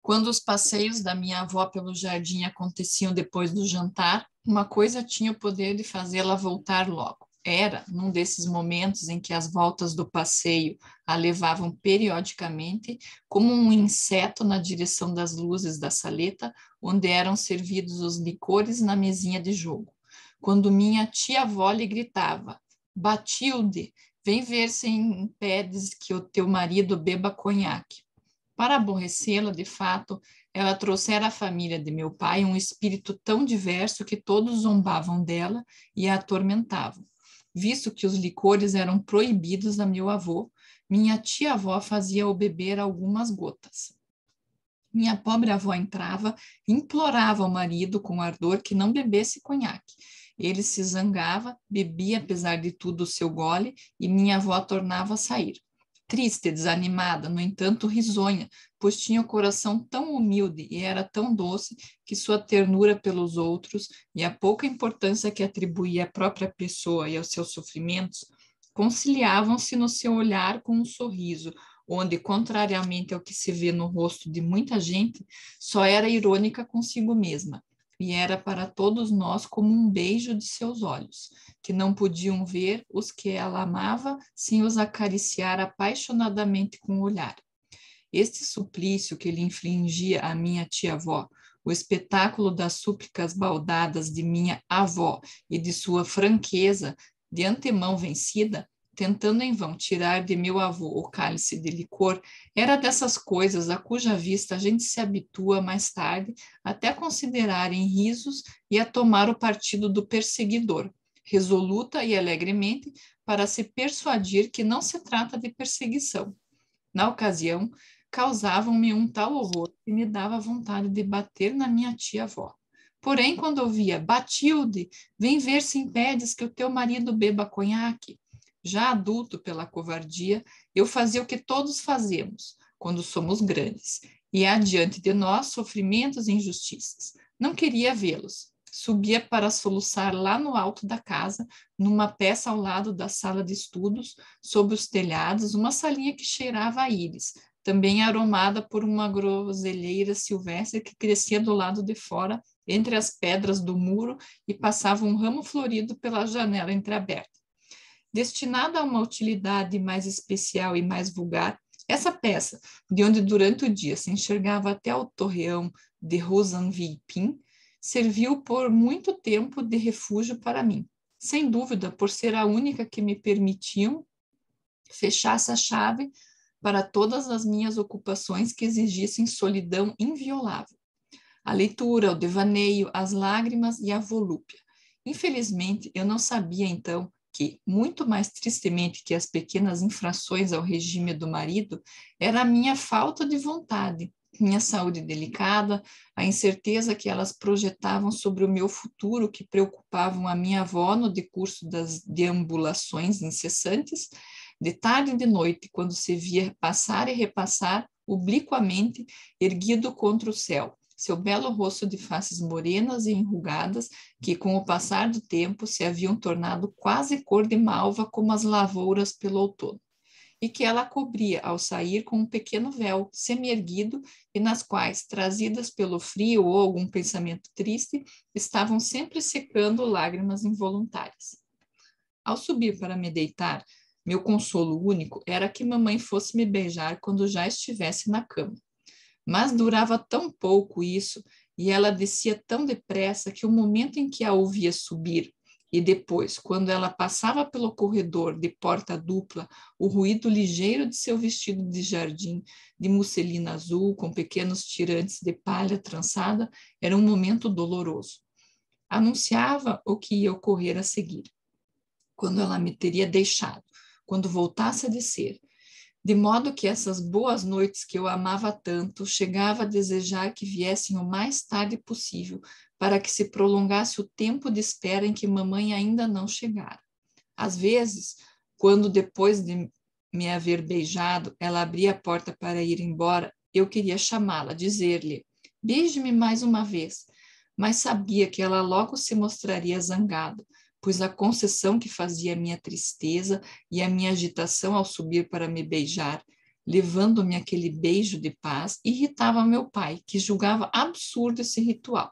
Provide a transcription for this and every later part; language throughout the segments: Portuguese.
Quando os passeios da minha avó pelo jardim aconteciam depois do jantar, uma coisa tinha o poder de fazê-la voltar logo. Era, num desses momentos em que as voltas do passeio a levavam periodicamente, como um inseto na direção das luzes da saleta, onde eram servidos os licores na mesinha de jogo. Quando minha tia-avó lhe gritava: Batilde, vem ver se impedes que o teu marido beba conhaque. Para aborrecê-la, de fato, ela trouxera à família de meu pai um espírito tão diverso que todos zombavam dela e a atormentavam. Visto que os licores eram proibidos a meu avô, minha tia-avó fazia-o beber algumas gotas. Minha pobre avó entrava e implorava ao marido com ardor que não bebesse conhaque. Ele se zangava, bebia apesar de tudo o seu gole e minha avó tornava a sair. Triste, desanimada, no entanto risonha, pois tinha o coração tão humilde e era tão doce que sua ternura pelos outros e a pouca importância que atribuía à própria pessoa e aos seus sofrimentos conciliavam-se no seu olhar com um sorriso, onde, contrariamente ao que se vê no rosto de muita gente, só era irônica consigo mesma, e era para todos nós como um beijo de seus olhos, que não podiam ver os que ela amava sem os acariciar apaixonadamente com o olhar. Este suplício que lhe infligia a minha tia-avó, o espetáculo das súplicas baldadas de minha avó e de sua franqueza de antemão vencida, tentando em vão tirar de meu avô o cálice de licor, era dessas coisas a cuja vista a gente se habitua mais tarde até considerar em risos e a tomar o partido do perseguidor, resoluta e alegremente, para se persuadir que não se trata de perseguição. Na ocasião, causavam-me um tal horror que me dava vontade de bater na minha tia-avó. Porém, quando ouvia, Batilde, vem ver se impedes que o teu marido beba conhaque. Já adulto pela covardia, eu fazia o que todos fazemos quando somos grandes, e há diante de nós sofrimentos e injustiças. Não queria vê-los. Subia para soluçar lá no alto da casa, numa peça ao lado da sala de estudos, sob os telhados, uma salinha que cheirava a íris, também aromada por uma groselheira silvestre que crescia do lado de fora, entre as pedras do muro, e passava um ramo florido pela janela entreaberta. Destinada a uma utilidade mais especial e mais vulgar, essa peça, de onde durante o dia se enxergava até o torreão de Rosanville-Pin, serviu por muito tempo de refúgio para mim, sem dúvida por ser a única que me permitiam fechar essa chave para todas as minhas ocupações que exigissem solidão inviolável. A leitura, o devaneio, as lágrimas e a volúpia. Infelizmente, eu não sabia então que, muito mais tristemente que as pequenas infrações ao regime do marido, era a minha falta de vontade, minha saúde delicada, a incerteza que elas projetavam sobre o meu futuro, que preocupavam a minha avó no decurso das deambulações incessantes, de tarde e de noite, quando se via passar e repassar, obliquamente, erguido contra o céu, seu belo rosto de faces morenas e enrugadas, que com o passar do tempo se haviam tornado quase cor de malva como as lavouras pelo outono, e que ela cobria ao sair com um pequeno véu semi-erguido e nas quais, trazidas pelo frio ou algum pensamento triste, estavam sempre secando lágrimas involuntárias. Ao subir para me deitar, meu consolo único era que mamãe fosse me beijar quando já estivesse na cama. Mas durava tão pouco isso, e ela descia tão depressa que o momento em que a ouvia subir, e depois, quando ela passava pelo corredor de porta dupla, o ruído ligeiro de seu vestido de jardim, de musselina azul, com pequenos tirantes de palha trançada, era um momento doloroso. Anunciava o que ia ocorrer a seguir, quando ela me teria deixado, quando voltasse a descer, de modo que essas boas noites que eu amava tanto, chegava a desejar que viessem o mais tarde possível, para que se prolongasse o tempo de espera em que mamãe ainda não chegara. Às vezes, quando depois de me haver beijado, ela abria a porta para ir embora, eu queria chamá-la, dizer-lhe, beije-me mais uma vez, mas sabia que ela logo se mostraria zangada, pois a concessão que fazia a minha tristeza e a minha agitação ao subir para me beijar levando-me aquele beijo de paz, irritava meu pai, que julgava absurdo esse ritual.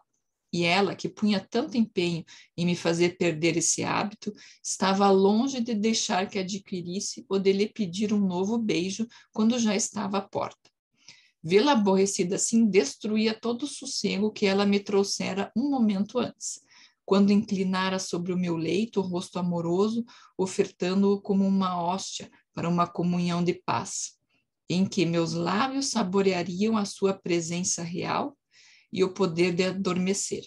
E ela, que punha tanto empenho em me fazer perder esse hábito, estava longe de deixar que adquirisse ou de lhe pedir um novo beijo quando já estava à porta. Vê-la aborrecida assim destruía todo o sossego que ela me trouxera um momento antes, quando inclinara sobre o meu leito o rosto amoroso, ofertando-o como uma hóstia para uma comunhão de paz, em que meus lábios saboreariam a sua presença real e o poder de adormecer.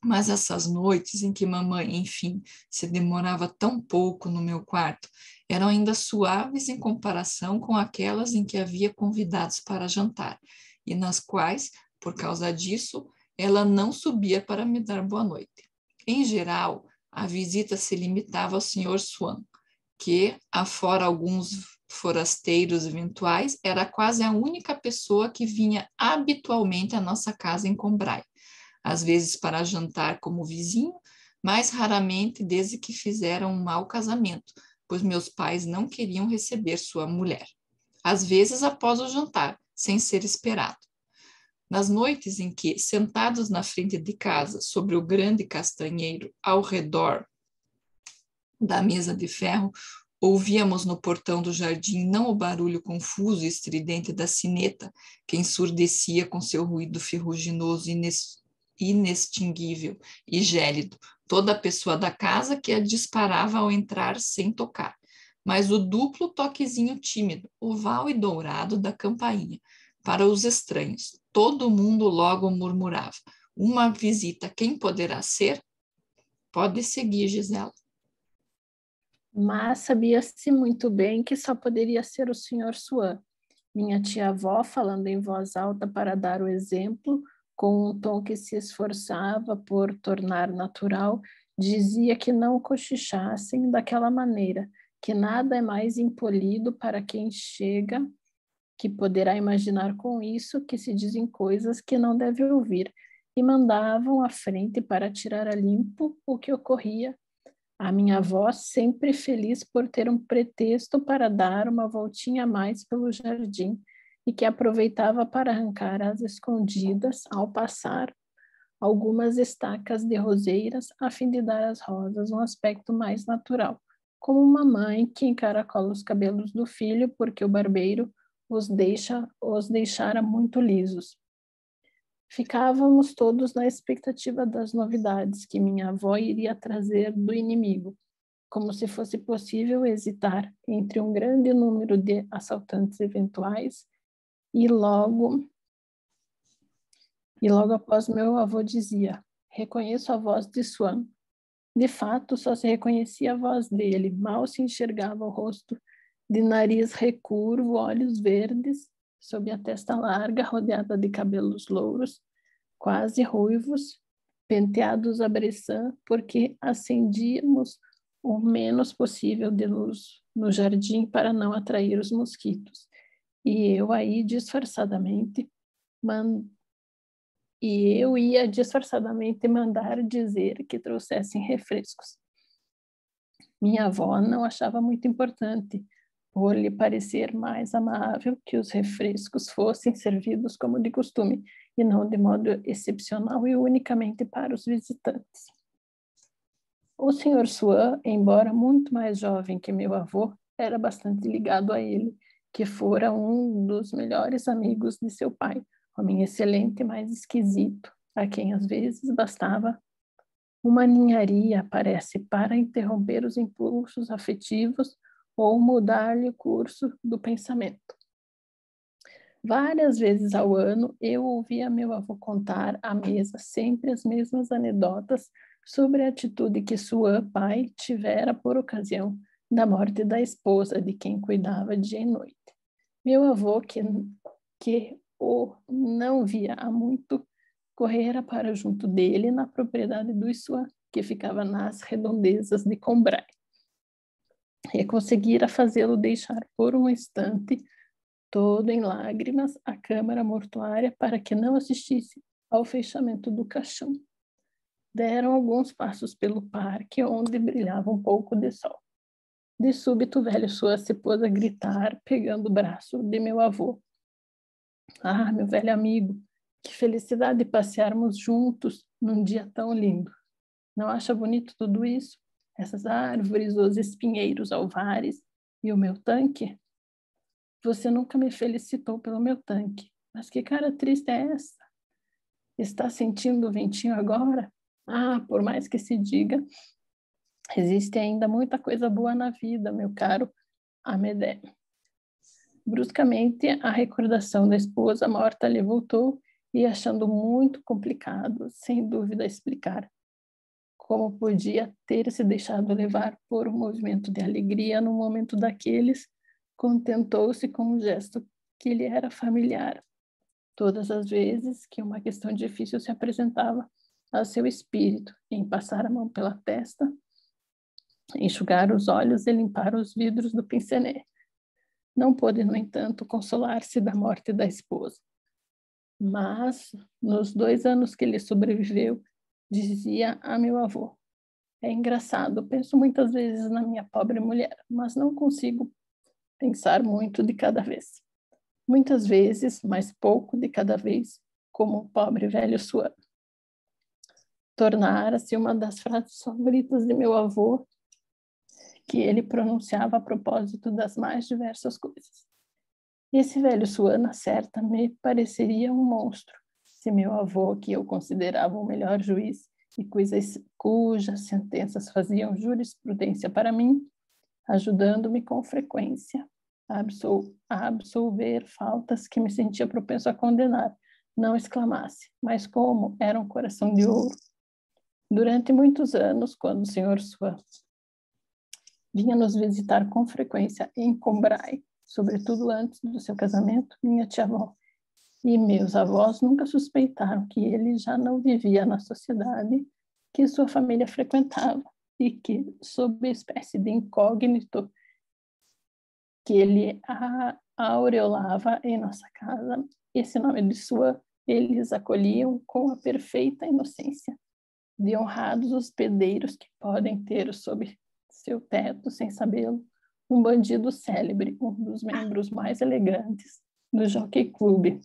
Mas essas noites em que mamãe, enfim, se demorava tão pouco no meu quarto, eram ainda suaves em comparação com aquelas em que havia convidados para jantar, e nas quais, por causa disso, ela não subia para me dar boa noite. Em geral, a visita se limitava ao Sr. Swan, que, afora alguns forasteiros eventuais, era quase a única pessoa que vinha habitualmente à nossa casa em Combray, às vezes para jantar como vizinho, mais raramente desde que fizeram um mau casamento, pois meus pais não queriam receber sua mulher. Às vezes após o jantar, sem ser esperado. Nas noites em que, sentados na frente de casa, sobre o grande castanheiro, ao redor da mesa de ferro, ouvíamos no portão do jardim não o barulho confuso e estridente da sineta, que ensurdecia com seu ruído ferruginoso e inextinguível e gélido toda a pessoa da casa que a disparava ao entrar sem tocar, mas o duplo toquezinho tímido, oval e dourado da campainha. Para os estranhos, todo mundo logo murmurava: uma visita, quem poderá ser? Pode seguir, Gisela. Mas sabia-se muito bem que só poderia ser o Sr. Swan. Minha tia-avó, falando em voz alta para dar o exemplo, com um tom que se esforçava por tornar natural, dizia que não cochichassem daquela maneira, que nada é mais impolido para quem chega, que poderá imaginar com isso que se dizem coisas que não deve ouvir, e mandavam à frente para tirar a limpo o que ocorria. A minha avó, sempre feliz por ter um pretexto para dar uma voltinha a mais pelo jardim e que aproveitava para arrancar às escondidas, ao passar, algumas estacas de roseiras a fim de dar às rosas um aspecto mais natural, como uma mãe que encaracola os cabelos do filho porque o barbeiro os deixara muito lisos. Ficávamos todos na expectativa das novidades que minha avó iria trazer do inimigo, como se fosse possível hesitar entre um grande número de assaltantes eventuais, e logo após meu avô dizia: reconheço a voz de Swan. De fato, só se reconhecia a voz dele, mal se enxergava o rosto, de nariz recurvo, olhos verdes, sob a testa larga, rodeada de cabelos louros, quase ruivos, penteados a bressan, porque acendíamos o menos possível de luz no jardim para não atrair os mosquitos. E eu ia disfarçadamente mandar dizer que trouxessem refrescos. Minha avó não achava muito importante, por lhe parecer mais amável que os refrescos fossem servidos como de costume, e não de modo excepcional e unicamente para os visitantes. O Sr. Swan, embora muito mais jovem que meu avô, era bastante ligado a ele, que fora um dos melhores amigos de seu pai, homem excelente, mas esquisito, a quem às vezes bastava uma ninharia, parece, para interromper os impulsos afetivos ou mudar-lhe o curso do pensamento. Várias vezes ao ano, eu ouvia meu avô contar à mesa sempre as mesmas anedotas sobre a atitude que Swan, pai, tivera por ocasião da morte da esposa de quem cuidava dia e noite. Meu avô, que o não via há muito, correra para junto dele na propriedade do Swan, que ficava nas redondezas de Combray, e conseguira fazê-lo deixar por um instante, todo em lágrimas, a câmara mortuária para que não assistisse ao fechamento do caixão. Deram alguns passos pelo parque, onde brilhava um pouco de sol. De súbito, o velho Sua se pôs a gritar, pegando o braço de meu avô. Ah, meu velho amigo, que felicidade passearmos juntos num dia tão lindo. Não acha bonito tudo isso? Essas árvores, os espinheiros alvares e o meu tanque? Você nunca me felicitou pelo meu tanque. Mas que cara triste é essa? Está sentindo o ventinho agora? Ah, por mais que se diga, existe ainda muita coisa boa na vida, meu caro Amedé. Bruscamente, a recordação da esposa morta lhe voltou e, achando muito complicado, sem dúvida, explicar como podia ter se deixado levar por um movimento de alegria no momento daqueles, contentou-se com um gesto que lhe era familiar. Todas as vezes que uma questão difícil se apresentava ao seu espírito, em passar a mão pela testa, enxugar os olhos e limpar os vidros do pincenê. Não pôde, no entanto, consolar-se da morte da esposa. Mas, nos 2 anos que lhe sobreviveu, dizia a meu avô: é engraçado, penso muitas vezes na minha pobre mulher, mas não consigo pensar muito de cada vez. Muitas vezes, mas pouco de cada vez, como o pobre velho Suano. Tornara-se uma das frases favoritas de meu avô, que ele pronunciava a propósito das mais diversas coisas. Esse velho Suana, certa, me pareceria um monstro, se meu avô, que eu considerava o melhor juiz e cujas sentenças faziam jurisprudência para mim, ajudando-me com frequência a absolver faltas que me sentia propenso a condenar, não exclamasse, mas como era um coração de ouro. Durante muitos anos, quando o senhor Suan vinha nos visitar com frequência em Combray, sobretudo antes do seu casamento, minha tia-avó e meus avós nunca suspeitaram que ele já não vivia na sociedade que sua família frequentava e que, sob espécie de incógnito que ele aureolava em nossa casa, esse nome de sua, eles acolhiam com a perfeita inocência de honrados hospedeiros que podem ter sob seu teto, sem sabê-lo, um bandido célebre, um dos membros mais elegantes do Jockey Club,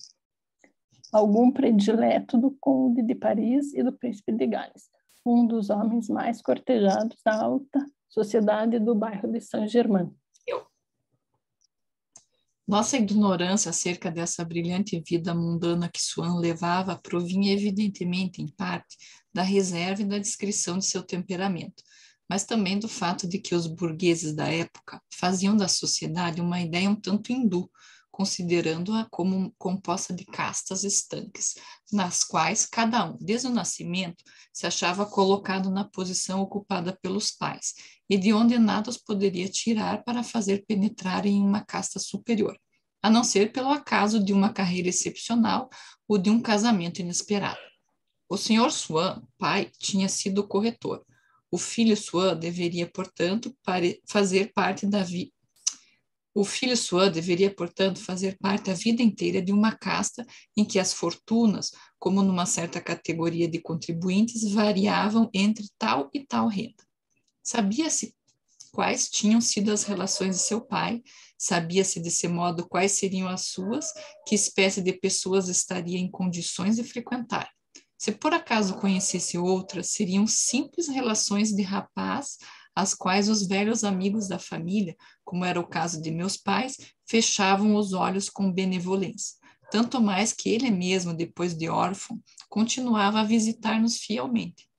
algum predileto do Conde de Paris e do Príncipe de Gales, um dos homens mais cortejados da alta sociedade do bairro de Saint-Germain. Nossa ignorância acerca dessa brilhante vida mundana que Swann levava provinha evidentemente, em parte, da reserva e da descrição de seu temperamento, mas também do fato de que os burgueses da época faziam da sociedade uma ideia um tanto hindu, considerando-a como composta de castas estanques, nas quais cada um, desde o nascimento, se achava colocado na posição ocupada pelos pais, e de onde nada os poderia tirar para fazer penetrar em uma casta superior, a não ser pelo acaso de uma carreira excepcional ou de um casamento inesperado. O Sr. Swann, pai, tinha sido corretor. O filho Swann deveria, portanto, fazer parte da vida. O filho Swann deveria, portanto, fazer parte a vida inteira de uma casta em que as fortunas, como numa certa categoria de contribuintes, variavam entre tal e tal renda. Sabia-se quais tinham sido as relações de seu pai, sabia-se desse modo quais seriam as suas, que espécie de pessoas estaria em condições de frequentar. Se por acaso conhecesse outras, seriam simples relações de rapaz, às quais os velhos amigos da família, como era o caso de meus pais, fechavam os olhos com benevolência. Tanto mais que ele mesmo, depois de órfão, continuava a visitar-nos fielmente.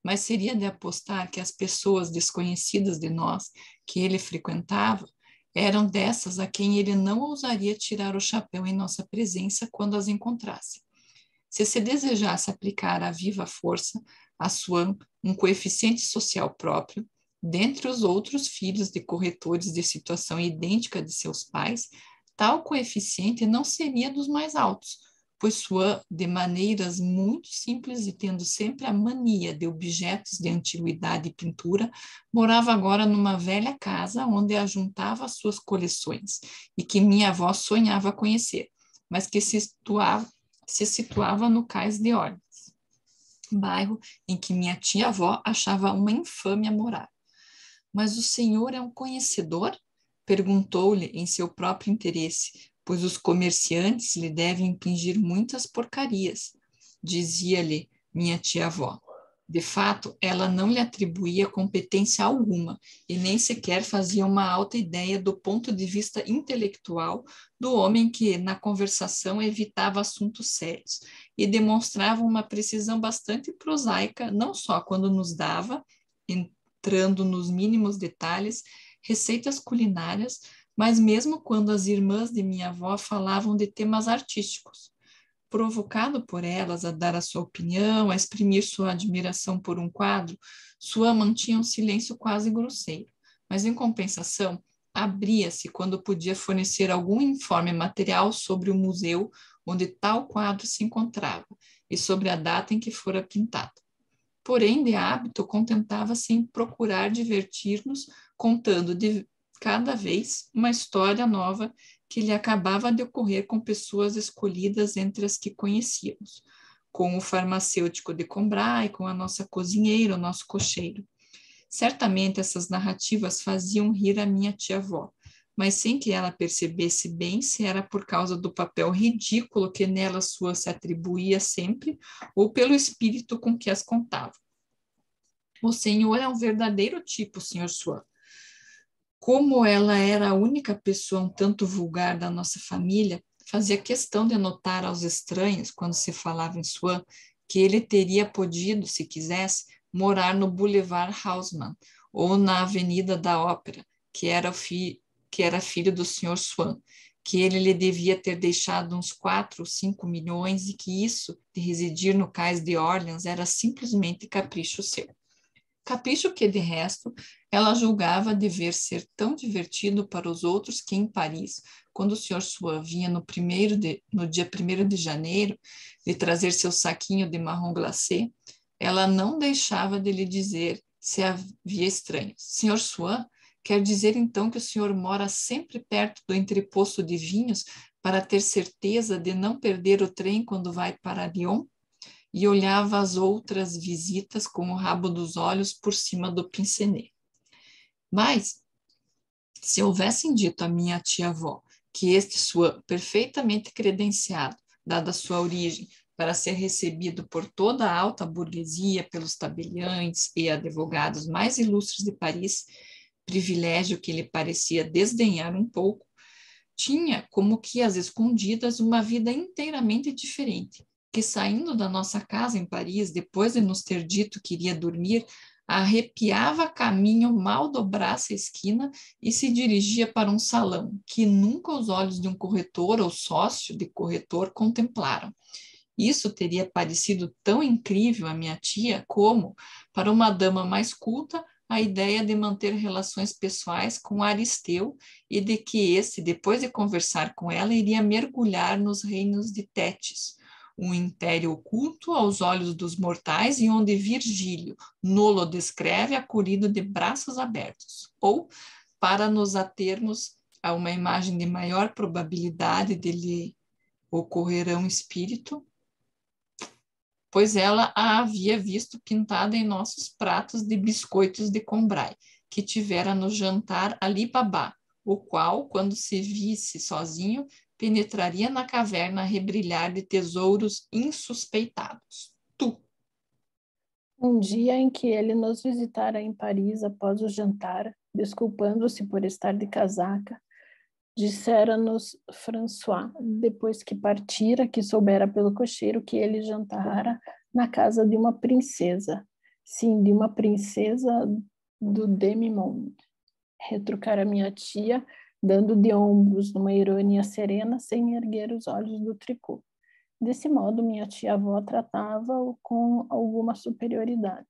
Mas seria de apostar que as pessoas desconhecidas de nós, que ele frequentava, eram dessas a quem ele não ousaria tirar o chapéu em nossa presença quando as encontrasse. Se desejasse aplicar à viva força a Swann um coeficiente social próprio, dentre os outros filhos de corretores de situação idêntica de seus pais, tal coeficiente não seria dos mais altos, pois Swann, de maneiras muito simples e tendo sempre a mania de objetos de antiguidade e pintura, morava agora numa velha casa onde ajuntava as suas coleções e que minha avó sonhava conhecer, mas que se situava no Cais de Orleans, bairro em que minha tia-avó achava uma infâmia morar. Mas o senhor é um conhecedor? Perguntou-lhe em seu próprio interesse, pois os comerciantes lhe devem impingir muitas porcarias. Dizia-lhe minha tia-avó. De fato, ela não lhe atribuía competência alguma e nem sequer fazia uma alta ideia do ponto de vista intelectual do homem que, na conversação, evitava assuntos sérios e demonstrava uma precisão bastante prosaica, não só quando nos dava, entrando nos mínimos detalhes, receitas culinárias, mas mesmo quando as irmãs de minha avó falavam de temas artísticos. Provocado por elas a dar a sua opinião, a exprimir sua admiração por um quadro, sua mantinha um silêncio quase grosseiro, mas em compensação, abria-se quando podia fornecer algum informe material sobre o museu onde tal quadro se encontrava e sobre a data em que fora pintado. Porém, de hábito, contentava-se em procurar divertir-nos, contando de cada vez uma história nova que lhe acabava de ocorrer com pessoas escolhidas entre as que conhecíamos, com o farmacêutico de Combray, com a nossa cozinheira, o nosso cocheiro. Certamente essas narrativas faziam rir a minha tia-avó, mas sem que ela percebesse bem se era por causa do papel ridículo que nela sua se atribuía sempre, ou pelo espírito com que as contava. O senhor é um verdadeiro tipo, senhor Swan. Como ela era a única pessoa um tanto vulgar da nossa família, fazia questão de notar aos estranhos, quando se falava em Swan, que ele teria podido, se quisesse, morar no Boulevard Haussmann ou na Avenida da Ópera, que era filho do Sr. Swan, que ele lhe devia ter deixado uns 4 ou 5 milhões e que isso, de residir no cais de Orleans, era simplesmente capricho seu. Capricho que, de resto, ela julgava dever ser tão divertido para os outros que em Paris, quando o Sr. Swan vinha no dia 1º de janeiro, lhe trazer seu saquinho de marrom glacé, ela não deixava de lhe dizer se havia estranhos. Sr. Swan, quer dizer então que o senhor mora sempre perto do entreposto de vinhos para ter certeza de não perder o trem quando vai para Lyon? E olhava as outras visitas com o rabo dos olhos por cima do pincenê. Mas, se houvessem dito à minha tia-avó que este Swan, perfeitamente credenciado, dada a sua origem, para ser recebido por toda a alta burguesia, pelos tabeliães e advogados mais ilustres de Paris, privilégio que lhe parecia desdenhar um pouco, tinha, como que às escondidas, uma vida inteiramente diferente, que saindo da nossa casa em Paris, depois de nos ter dito que iria dormir, arrepiava caminho, mal dobrasse a esquina e se dirigia para um salão que nunca os olhos de um corretor ou sócio de corretor contemplaram. Isso teria parecido tão incrível à minha tia como, para uma dama mais culta, a ideia de manter relações pessoais com Aristeu e de que este, depois de conversar com ela, iria mergulhar nos reinos de Tétis, um império oculto aos olhos dos mortais e onde Virgílio nolo descreve acolhido de braços abertos. Ou, para nos atermos a uma imagem de maior probabilidade de lhe ocorrer um espírito, pois ela a havia visto pintada em nossos pratos de biscoitos de Combray, que tivera no jantar Ali Babá, o qual, quando se visse sozinho, penetraria na caverna a rebrilhar de tesouros insuspeitados. Tu. Um dia em que ele nos visitara em Paris após o jantar, desculpando-se por estar de casaca, dissera-nos François, depois que partira, que soubera pelo cocheiro que ele jantara na casa de uma princesa. Sim, de uma princesa do demi-monde. Retrucara minha tia, dando de ombros numa ironia serena, sem erguer os olhos do tricô. Desse modo, minha tia-avó tratava-o com alguma superioridade.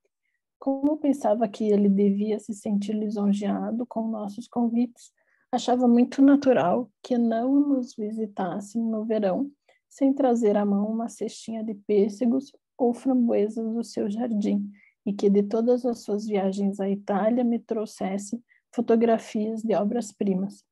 Como eu pensava que ele devia se sentir lisonjeado com nossos convites, achava muito natural que não nos visitasse no verão sem trazer à mão uma cestinha de pêssegos ou framboesas do seu jardim e que de todas as suas viagens à Itália me trouxesse fotografias de obras-primas.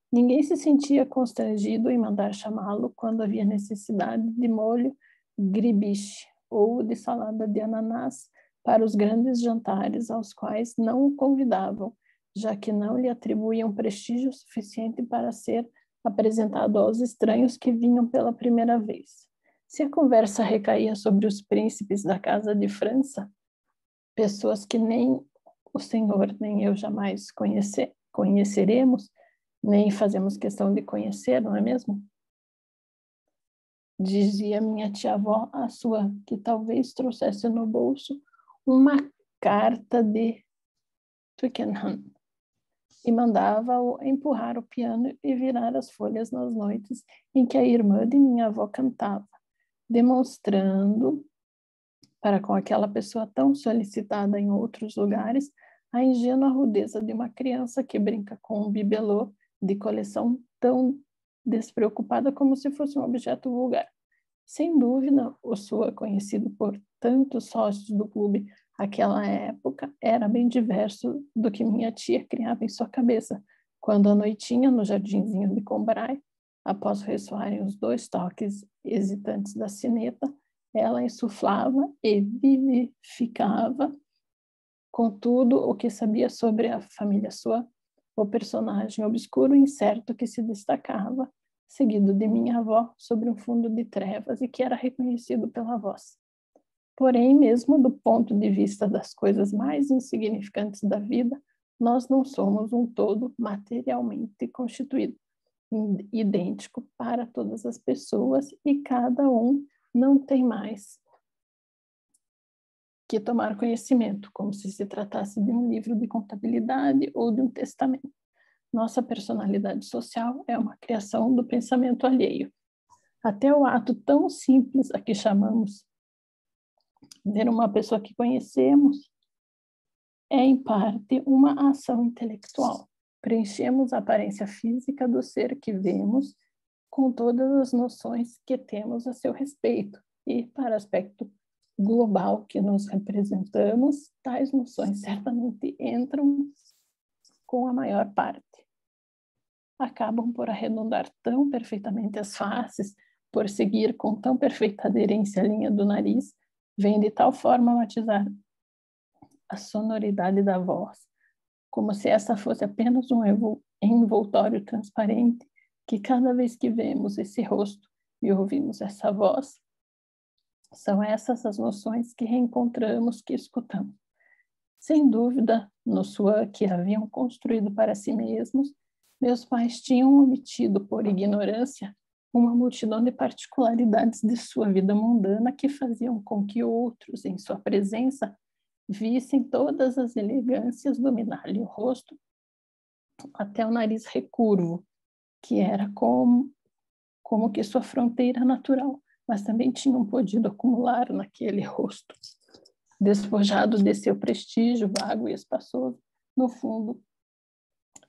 Ninguém se sentia constrangido em mandar chamá-lo quando havia necessidade de molho gribiche ou de salada de ananás para os grandes jantares aos quais não o convidavam, já que não lhe atribuíam prestígio suficiente para ser apresentado aos estranhos que vinham pela primeira vez. Se a conversa recaía sobre os príncipes da Casa de França, pessoas que nem o senhor nem eu jamais conheceremos, nem fazemos questão de conhecer, não é mesmo? Dizia minha tia-avó à sua, que talvez trouxesse no bolso uma carta de Twickenham e mandava-o empurrar o piano e virar as folhas nas noites em que a irmã de minha avó cantava, demonstrando para com aquela pessoa tão solicitada em outros lugares a ingênua rudeza de uma criança que brinca com um bibelô de coleção tão despreocupada como se fosse um objeto vulgar. Sem dúvida, o Sua, conhecido por tantos sócios do clube àquela época, era bem diverso do que minha tia criava em sua cabeça, quando à noitinha, no jardinzinho de Combray, após ressoarem os 2 toques hesitantes da sineta, ela insuflava e vivificava com tudo o que sabia sobre a família Sua, o personagem obscuro e incerto que se destacava, seguido de minha avó, sobre um fundo de trevas e que era reconhecido pela voz. Porém, mesmo do ponto de vista das coisas mais insignificantes da vida, nós não somos um todo materialmente constituído, idêntico para todas as pessoas e cada um não tem mais que tomar conhecimento, como se tratasse de um livro de contabilidade ou de um testamento. Nossa personalidade social é uma criação do pensamento alheio. Até o ato tão simples a que chamamos ver uma pessoa que conhecemos é, em parte, uma ação intelectual. Preenchemos a aparência física do ser que vemos com todas as noções que temos a seu respeito e, para aspecto global que nos representamos, tais noções certamente entram com a maior parte. Acabam por arredondar tão perfeitamente as faces, por seguir com tão perfeita aderência a linha do nariz, vem de tal forma matizar a sonoridade da voz, como se essa fosse apenas um envoltório transparente, que cada vez que vemos esse rosto e ouvimos essa voz, são essas as noções que reencontramos, que escutamos. Sem dúvida, no Sua que haviam construído para si mesmos, meus pais tinham omitido, por ignorância, uma multidão de particularidades de sua vida mundana que faziam com que outros, em sua presença, vissem todas as elegâncias dominar-lhe o rosto, até o nariz recurvo, que era como que sua fronteira natural, mas também tinham podido acumular naquele rosto, despojado de seu prestígio vago e espaçoso, no fundo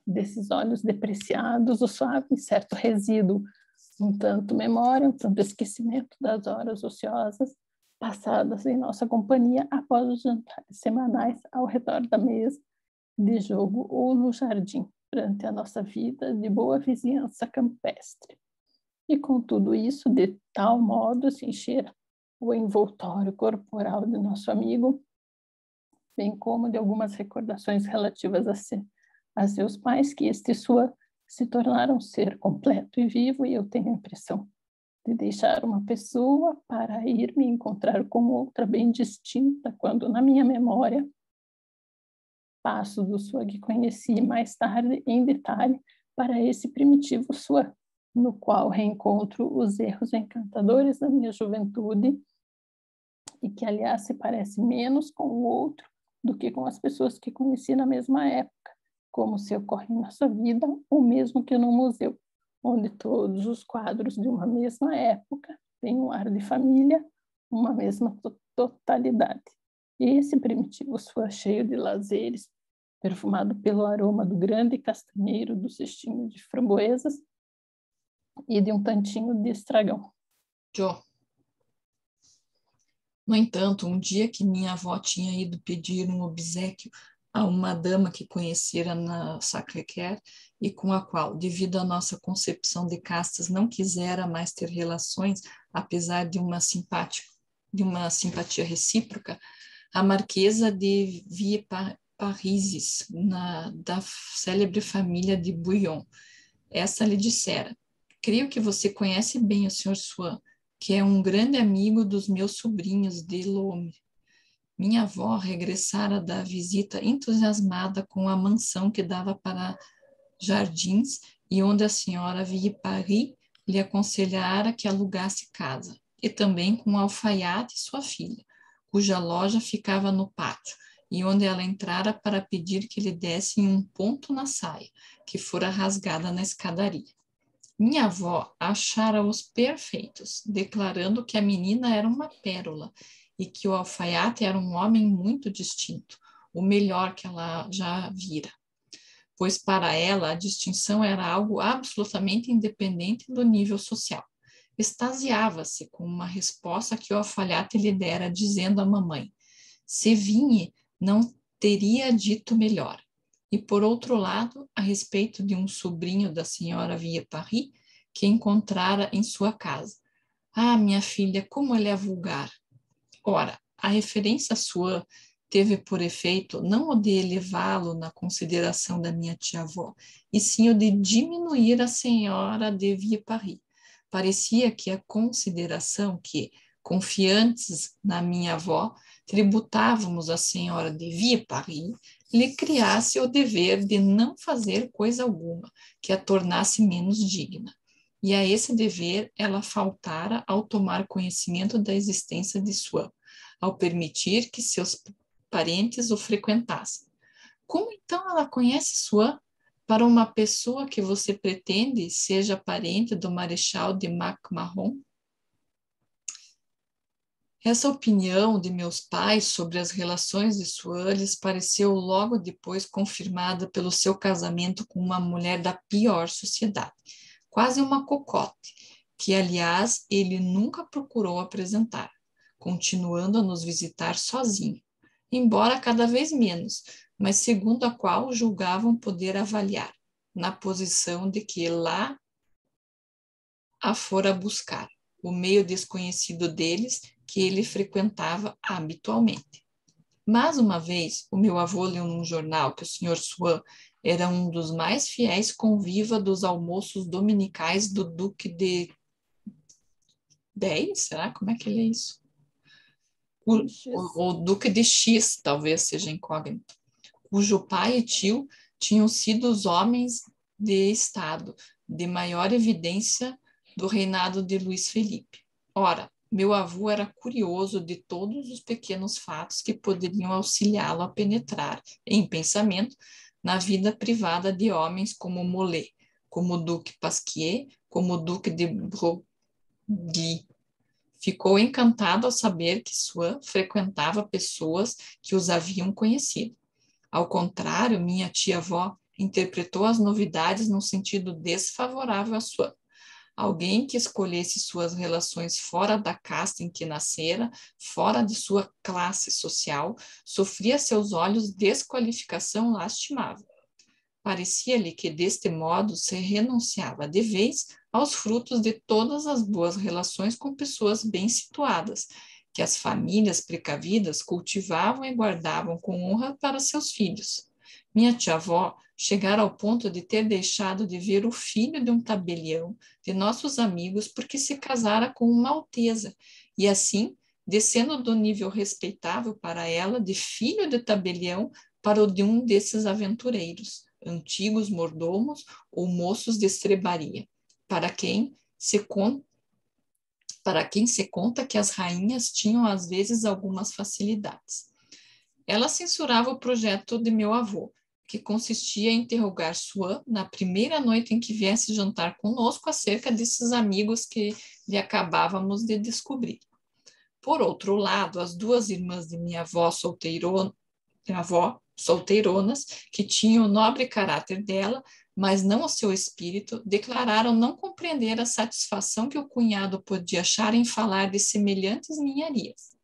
desses olhos depreciados, o suave e certo resíduo, um tanto memória, um tanto esquecimento das horas ociosas passadas em nossa companhia após os jantares semanais ao redor da mesa de jogo ou no jardim, durante a nossa vida de boa vizinhança campestre. E com tudo isso, de tal modo se encher o envoltório corporal de nosso amigo, bem como de algumas recordações relativas a seus pais, que Sua se tornaram ser completo e vivo, e eu tenho a impressão de deixar uma pessoa para ir me encontrar com outra bem distinta, quando na minha memória passo do Sua que conheci mais tarde em detalhe para esse primitivo Sua, no qual reencontro os erros encantadores da minha juventude e que, aliás, se parece menos com o outro do que com as pessoas que conheci na mesma época, como se ocorre em nossa vida, ou mesmo que no museu, onde todos os quadros de uma mesma época têm um ar de família, uma mesma totalidade. E esse primitivo Sua cheio de lazeres, perfumado pelo aroma do grande castanheiro do cestinho de framboesas, e de um tantinho de estragão. Joe. No entanto, um dia que minha avó tinha ido pedir um obséquio a uma dama que conhecera na Sacré-Cœur e com a qual, devido à nossa concepção de castas, não quisera mais ter relações, apesar de uma simpatia recíproca, a Marquesa de Villeparisis, da célebre família de Bouillon. Essa lhe dissera: creio que você conhece bem o Sr. Swann, que é um grande amigo dos meus sobrinhos de Lome. Minha avó regressara da visita entusiasmada com a mansão que dava para jardins e onde a senhora Villeparisis lhe aconselhara que alugasse casa, e também com o alfaiate sua filha, cuja loja ficava no pátio, e onde ela entrara para pedir que lhe dessem um ponto na saia, que fora rasgada na escadaria. Minha avó achara-os perfeitos, declarando que a menina era uma pérola e que o alfaiate era um homem muito distinto, o melhor que ela já vira, pois para ela a distinção era algo absolutamente independente do nível social. Extasiava-se com uma resposta que o alfaiate lhe dera, dizendo à mamãe: se vinhe, não teria dito melhor. E, por outro lado, a respeito de um sobrinho da senhora Villeparisis, que encontrara em sua casa. Ah, minha filha, como ele é vulgar! Ora, a referência sua teve por efeito não o de elevá-lo na consideração da minha tia-avó, e sim o de diminuir a senhora de Villeparisis. Parecia que a consideração que, confiantes na minha avó, tributávamos à senhora de Villeparisis, lhe criasse o dever de não fazer coisa alguma que a tornasse menos digna. E a esse dever ela faltara ao tomar conhecimento da existência de Swann, ao permitir que seus parentes o frequentassem. Como então ela conhece Swann para uma pessoa que você pretende seja parente do Marechal de Mac-Mahon? Essa opinião de meus pais sobre as relações de Swann lhes pareceu logo depois confirmada pelo seu casamento com uma mulher da pior sociedade, quase uma cocote, que, aliás, ele nunca procurou apresentar, continuando a nos visitar sozinho, embora cada vez menos, mas segundo a qual julgavam poder avaliar, na posição de que lá a fora buscar, o meio desconhecido deles que ele frequentava habitualmente. Mas uma vez, o meu avô leu num jornal que o Sr. Swann era um dos mais fiéis conviva dos almoços dominicais do Duque de 10, será? Como é que ele é isso? O Duque de X, talvez seja incógnito, cujo pai e tio tinham sido os homens de Estado de maior evidência do reinado de Luís Felipe. Ora, meu avô era curioso de todos os pequenos fatos que poderiam auxiliá-lo a penetrar, em pensamento, na vida privada de homens como Molé, como o Duque Pasquier, como o Duque de Broglie. Ficou encantado ao saber que Swann frequentava pessoas que os haviam conhecido. Ao contrário, minha tia-avó interpretou as novidades num sentido desfavorável a Swann. Alguém que escolhesse suas relações fora da casta em que nascera, fora de sua classe social, sofria a seus olhos desqualificação lastimável. Parecia-lhe que deste modo se renunciava de vez aos frutos de todas as boas relações com pessoas bem situadas, que as famílias precavidas cultivavam e guardavam com honra para seus filhos. Minha tia-avó chegara ao ponto de ter deixado de ver o filho de um tabelião de nossos amigos porque se casara com uma alteza, e assim, descendo do nível respeitável para ela de filho de tabelião para o de um desses aventureiros, antigos mordomos ou moços de estrebaria, para quem se conta que as rainhas tinham às vezes algumas facilidades. Ela censurava o projeto de meu avô, que consistia em interrogar Swann na primeira noite em que viesse jantar conosco acerca desses amigos que lhe acabávamos de descobrir. Por outro lado, as duas irmãs de minha avó solteironas, que tinham o nobre caráter dela, mas não o seu espírito, declararam não compreender a satisfação que o cunhado podia achar em falar de semelhantes ninharias.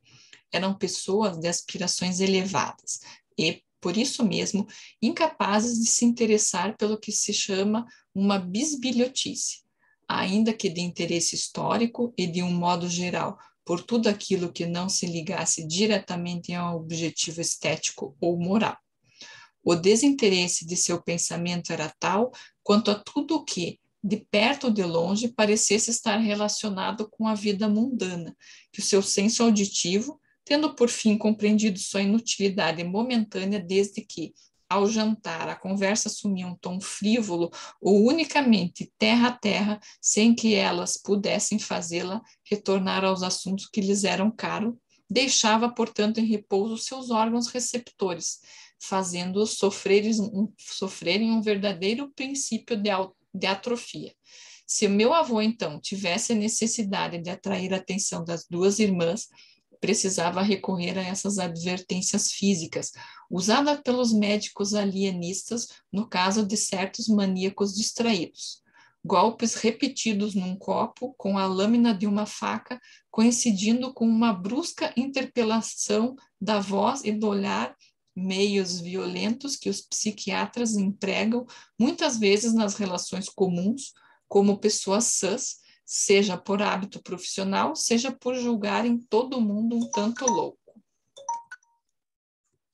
Eram pessoas de aspirações elevadas e, por isso mesmo, incapazes de se interessar pelo que se chama uma bisbilhotice, ainda que de interesse histórico e, de um modo geral, por tudo aquilo que não se ligasse diretamente a um objetivo estético ou moral. O desinteresse de seu pensamento era tal quanto a tudo o que, de perto ou de longe, parecesse estar relacionado com a vida mundana, que o seu senso auditivo, tendo por fim compreendido sua inutilidade momentânea desde que, ao jantar, a conversa assumia um tom frívolo ou unicamente terra a terra, sem que elas pudessem fazê-la retornar aos assuntos que lhes eram caros, deixava, portanto, em repouso seus órgãos receptores, fazendo-os sofrerem um verdadeiro princípio de atrofia. Se o meu avô, então, tivesse a necessidade de atrair a atenção das duas irmãs, precisava recorrer a essas advertências físicas, usadas pelos médicos alienistas no caso de certos maníacos distraídos. Golpes repetidos num copo com a lâmina de uma faca, coincidindo com uma brusca interpelação da voz e do olhar, meios violentos que os psiquiatras empregam muitas vezes nas relações comuns, como pessoas sãs, seja por hábito profissional, seja por julgarem todo mundo um tanto louco.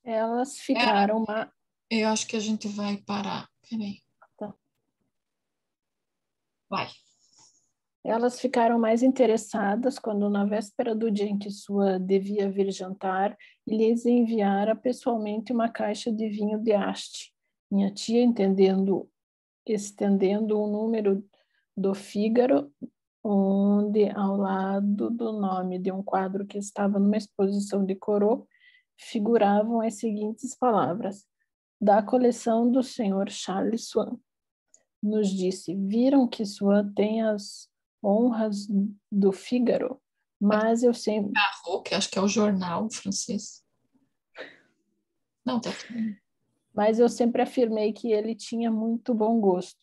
Elas ficaram... Eu acho que a gente vai parar. Peraí. Tá. Vai. Elas ficaram mais interessadas quando, na véspera do dia em que sua devia vir jantar, lhes enviara pessoalmente uma caixa de vinho de haste. Minha tia, estendendo o número do Fígaro, onde, ao lado do nome de um quadro que estava numa exposição de Corot, figuravam as seguintes palavras: da coleção do Sr. Charles Swann. Nos disse: viram que Swann tem as honras do Fígaro, mas eu sempre... Que acho que é o jornal francês. Não, tá tudo. Mas eu sempre afirmei que ele tinha muito bom gosto,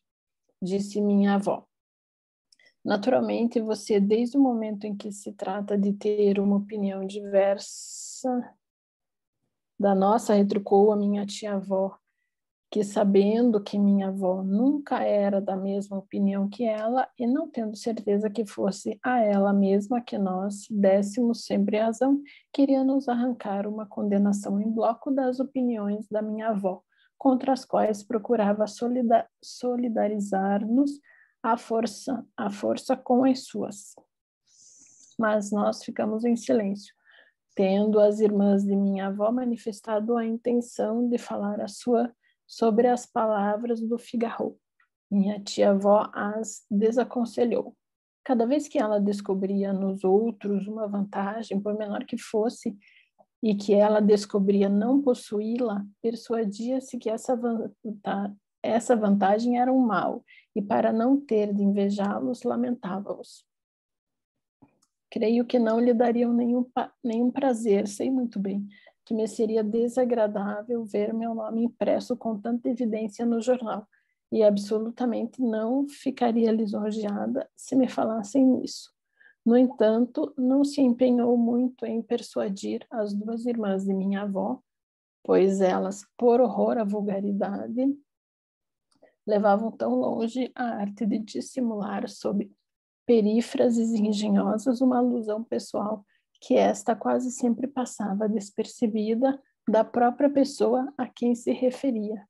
disse minha avó. Naturalmente, você, desde o momento em que se trata de ter uma opinião diversa da nossa, retrucou a minha tia-avó, que, sabendo que minha avó nunca era da mesma opinião que ela e não tendo certeza que fosse a ela mesma que nós dessemos sempre razão, queria nos arrancar uma condenação em bloco das opiniões da minha avó, contra as quais procurava solidarizar-nos à força com as suas. Mas nós ficamos em silêncio, tendo as irmãs de minha avó manifestado a intenção de falar sobre as palavras do Figaro. Minha tia-avó as desaconselhou. Cada vez que ela descobria nos outros uma vantagem, por menor que fosse, e que ela descobria não possuí-la, persuadia-se que essa vantagem era um mal, e para não ter de invejá-los, lamentava-os. Creio que não lhe dariam nenhum prazer, sei muito bem, que me seria desagradável ver meu nome impresso com tanta evidência no jornal, e absolutamente não ficaria lisonjeada se me falassem nisso. No entanto, não se empenhou muito em persuadir as duas irmãs de minha avó, pois elas, por horror à vulgaridade, levavam tão longe a arte de dissimular sob perífrases engenhosas uma alusão pessoal que esta quase sempre passava despercebida da própria pessoa a quem se referia.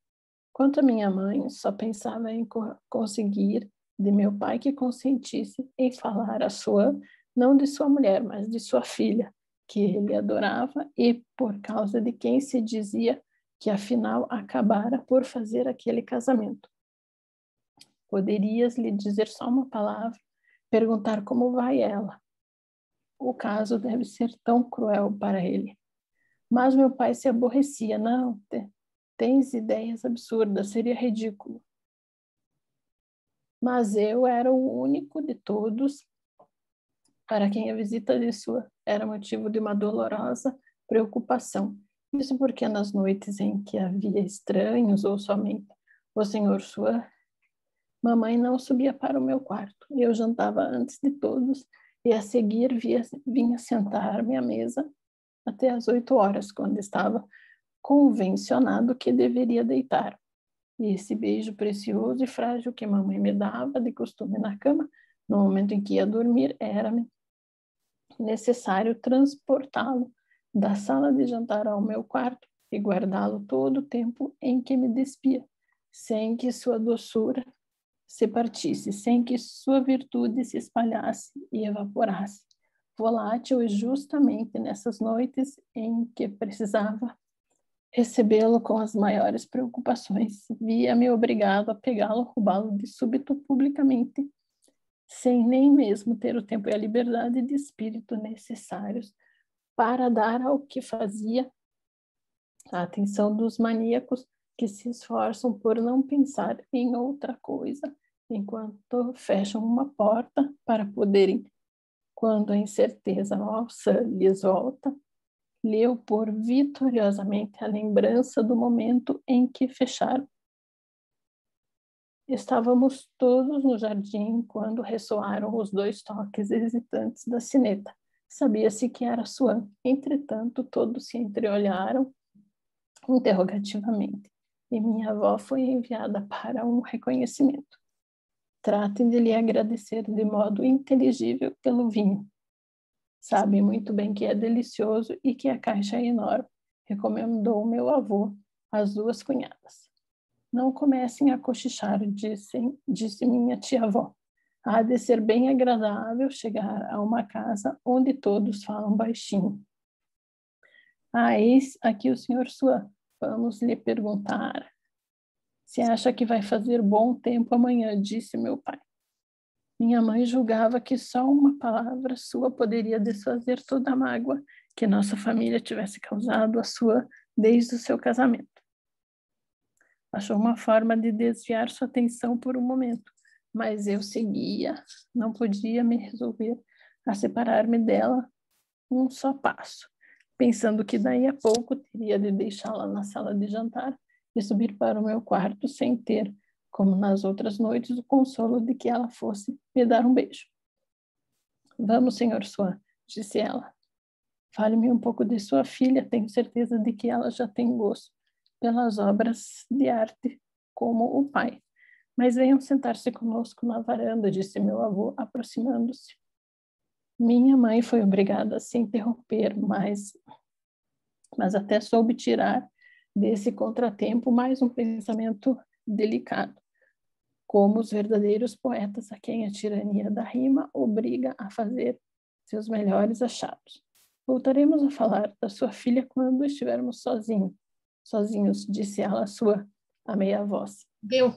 Quanto a minha mãe, só pensava em conseguir de meu pai que consentisse em falar a sua, não de sua mulher, mas de sua filha, que ele adorava e por causa de quem se dizia que afinal acabara por fazer aquele casamento. Poderias lhe dizer só uma palavra, perguntar como vai ela. O caso deve ser tão cruel para ele. Mas meu pai se aborrecia. Não, tens ideias absurdas, seria ridículo. Mas eu era o único de todos para quem a visita de sua era motivo de uma dolorosa preocupação. Isso porque nas noites em que havia estranhos ou somente o Sr. Swann, mamãe não subia para o meu quarto. Eu jantava antes de todos e a seguir vinha sentar-me à mesa até às 8 horas, quando estava convencionado que deveria deitar. E esse beijo precioso e frágil que mamãe me dava de costume na cama, no momento em que ia dormir, era-me necessário transportá-lo da sala de jantar ao meu quarto e guardá-lo todo o tempo em que me despia, sem que sua doçura se partisse, sem que sua virtude se espalhasse e evaporasse, volátil, e justamente nessas noites em que precisava recebê-lo com as maiores preocupações, via-me obrigado a pegá-lo, roubá-lo de súbito publicamente, sem nem mesmo ter o tempo e a liberdade de espírito necessários para dar ao que fazia a atenção dos maníacos que se esforçam por não pensar em outra coisa, enquanto fecham uma porta para poderem, quando a incerteza alça lhes volta, lhe opor vitoriosamente a lembrança do momento em que fecharam. Estávamos todos no jardim quando ressoaram os 2 toques hesitantes da sineta. Sabia-se que era Swan. Entretanto, todos se entreolharam interrogativamente, e minha avó foi enviada para um reconhecimento. Tratem de lhe agradecer de modo inteligível pelo vinho. Sabe muito bem que é delicioso e que a caixa é enorme, recomendou meu avô às 2 cunhadas. Não comecem a cochichar, disse minha tia-avó. Há de ser bem agradável chegar a uma casa onde todos falam baixinho. Eis aqui o Sr. Swan. Vamos lhe perguntar se acha que vai fazer bom tempo amanhã, disse meu pai. Minha mãe julgava que só uma palavra sua poderia desfazer toda a mágoa que nossa família tivesse causado a sua desde o seu casamento. Achou uma forma de desviar sua atenção por um momento, mas eu seguia, não podia me resolver a separar-me dela um só passo, pensando que daí a pouco teria de deixá-la na sala de jantar e subir para o meu quarto sem ter, como nas outras noites, o consolo de que ela fosse me dar um beijo. Vamos, Sr. Swan, disse ela. Fale-me um pouco de sua filha, tenho certeza de que ela já tem gosto pelas obras de arte como o pai. Mas venham sentar-se conosco na varanda, disse meu avô, aproximando-se. Minha mãe foi obrigada a se interromper, mas até soube tirar desse contratempo mais um pensamento delicado, como os verdadeiros poetas a quem a tirania da rima obriga a fazer seus melhores achados. Voltaremos a falar da sua filha quando estivermos sozinhos, disse ela a meia voz. Deu.